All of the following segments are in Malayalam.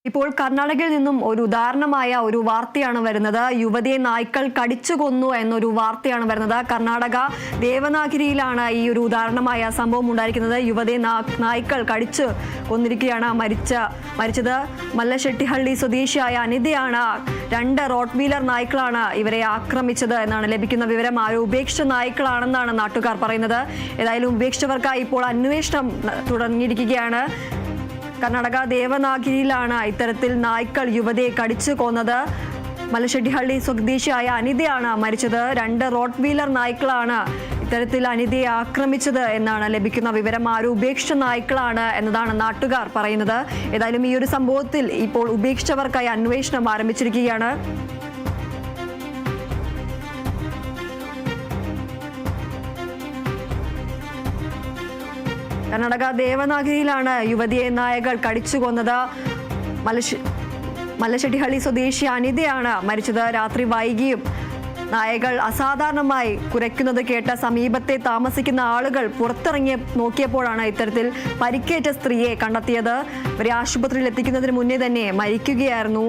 ഇപ്പോൾ കർണാടകയിൽ നിന്നും ഒരു ഉദാഹരണമായ ഒരു വാർത്തയാണ് വരുന്നത്. യുവതിയെ നായ്ക്കൾ കടിച്ചു കൊന്നു എന്നൊരു വാർത്തയാണ് വരുന്നത്. കർണാടക ദേവനാഗിരിയിലാണ് ഈ ഒരു ഉദാഹരണമായ സംഭവം ഉണ്ടായിരിക്കുന്നത്. യുവതിയെ നായ്ക്കൾ കടിച്ചു കൊന്നിരിക്കുകയാണ്. മരിച്ചത് മല്ലശെട്ടിഹള്ളി സ്വദേശിയായ അനിതയാണ്. 2 റോട്ട് വീലർ നായ്ക്കളാണ് ഇവരെ ആക്രമിച്ചത് എന്നാണ് ലഭിക്കുന്ന വിവരം. ആരും ഉപേക്ഷിച്ച നായ്ക്കളാണെന്നാണ് നാട്ടുകാർ പറയുന്നത്. ഏതായാലും ഉപേക്ഷിച്ചവർക്കായി ഇപ്പോൾ അന്വേഷണം തുടങ്ങിയിരിക്കുകയാണ്. കർണാടക ദേവനാഗിരിയിലാണ് ഇത്തരത്തിൽ നായ്ക്കൾ യുവതിയെ കടിച്ചു കൊന്നത്. മല്ലശെട്ടിഹള്ളി സ്വദേശിയായ അനിതയാണ് മരിച്ചത്. 2 റോട്ട് വീലർ നായ്ക്കളാണ് ഇത്തരത്തിൽ അനിതയെ ആക്രമിച്ചത് എന്നാണ് ലഭിക്കുന്ന വിവരം. ആരും ഉപേക്ഷിച്ച നായ്ക്കളാണ് എന്നതാണ് നാട്ടുകാർ പറയുന്നത്. ഏതായാലും ഈ ഒരു സംഭവത്തിൽ ഇപ്പോൾ ഉപേക്ഷിച്ചവർക്കായി അന്വേഷണം ആരംഭിച്ചിരിക്കുകയാണ്. കർണാടക ദേവനാഗിരിയിലാണ് യുവതിയെ നായകൾ കടിച്ചു കൊന്നത്. മല്ലശെട്ടിഹള്ളി സ്വദേശി അനിതയാണ് മരിച്ചത്. രാത്രി വൈകിയും നായകൾ അസാധാരണമായി കുരയ്ക്കുന്നത് കേട്ട സമീപത്തെ താമസിക്കുന്ന ആളുകൾ പുറത്തിറങ്ങി നോക്കിയപ്പോഴാണ് ഇത്തരത്തിൽ പരിക്കേറ്റ സ്ത്രീയെ കണ്ടെത്തിയത്. ഇവരെ ആശുപത്രിയിൽ എത്തിക്കുന്നതിന് മുന്നേ തന്നെ മരിക്കുകയായിരുന്നു.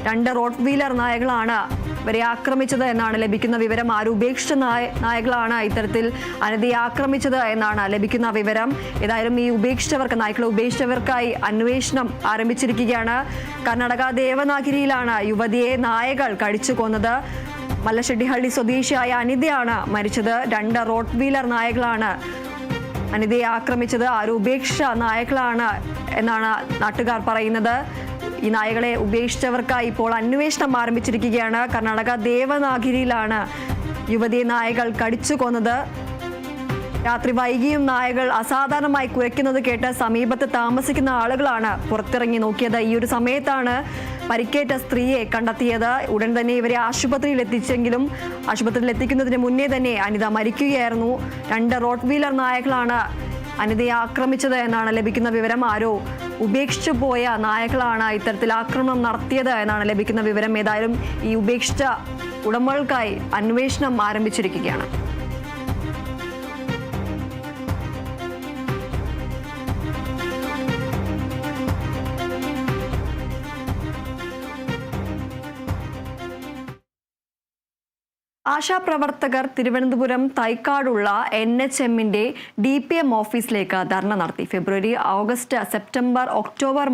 2 റോട്ട് വീലർ നായകളാണ് ഇവരെ ആക്രമിച്ചത് എന്നാണ് ലഭിക്കുന്ന വിവരം. ആരും ഉപേക്ഷിച്ച നായകളാണ് ഇത്തരത്തിൽ അനിതയെ ആക്രമിച്ചത് എന്നാണ് ലഭിക്കുന്ന വിവരം. ഏതായാലും ഈ നായ്ക്കളെ ഉപേക്ഷിച്ചവർക്കായി അന്വേഷണം ആരംഭിച്ചിരിക്കുകയാണ്. കർണാടക ദേവനാഗിരിയിലാണ് യുവതിയെ നായകൾ കടിച്ചു കൊന്നത്. മല്ലശെട്ടിഹള്ളി സ്വദേശിയായ അനിതയാണ് മരിച്ചത്. 2 റോട്ട് വീലർ നായകളാണ് അനിതയെ ആക്രമിച്ചത്. ആരും ഉപേക്ഷിച്ച നായകളാണ് എന്നാണ് നാട്ടുകാർ പറയുന്നത്. ഈ നായകളെ ഉപേക്ഷിച്ചവർക്കായി ഇപ്പോൾ അന്വേഷണം ആരംഭിച്ചിരിക്കുകയാണ്. കർണാടക ദേവനാഗിരിയിലാണ് യുവതിയെ നായകൾ കടിച്ചു കൊന്നത്. രാത്രി വൈകിയും നായകൾ അസാധാരണമായി കുരയ്ക്കുന്നത് കേട്ട് സമീപത്ത് താമസിക്കുന്ന ആളുകളാണ് പുറത്തിറങ്ങി നോക്കിയത്. ഈ ഒരു സമയത്താണ് പരിക്കേറ്റ സ്ത്രീയെ കണ്ടെത്തിയത്. ഉടൻ തന്നെ ഇവരെ ആശുപത്രിയിൽ എത്തിച്ചെങ്കിലും ആശുപത്രിയിൽ എത്തിക്കുന്നതിന് മുന്നേ തന്നെ അനിത മരിക്കുകയായിരുന്നു. 2 റോട്ട് വീലർ നായകളാണ് അനിതയെ ആക്രമിച്ചത് എന്നാണ് ലഭിക്കുന്ന വിവരം. ആരോ ഉപേക്ഷിച്ചു പോയ നായകളാണ് ഇത്തരത്തിൽ ആക്രമണം നടത്തിയത് എന്നാണ് ലഭിക്കുന്ന വിവരം. ഏതായാലും ഈ ഉപേക്ഷിച്ച ഉടമകൾക്കായി അന്വേഷണം ആരംഭിച്ചിരിക്കുകയാണ്. ആശാപ്രവർത്തകർ തിരുവനന്തപുരം തൈക്കാടുള്ള NHMന്റെ DPM ഓഫീസിലേക്ക് ധർണ നടത്തി. ഫെബ്രുവരി, ഓഗസ്റ്റ്, സെപ്റ്റംബർ, ഒക്ടോബർ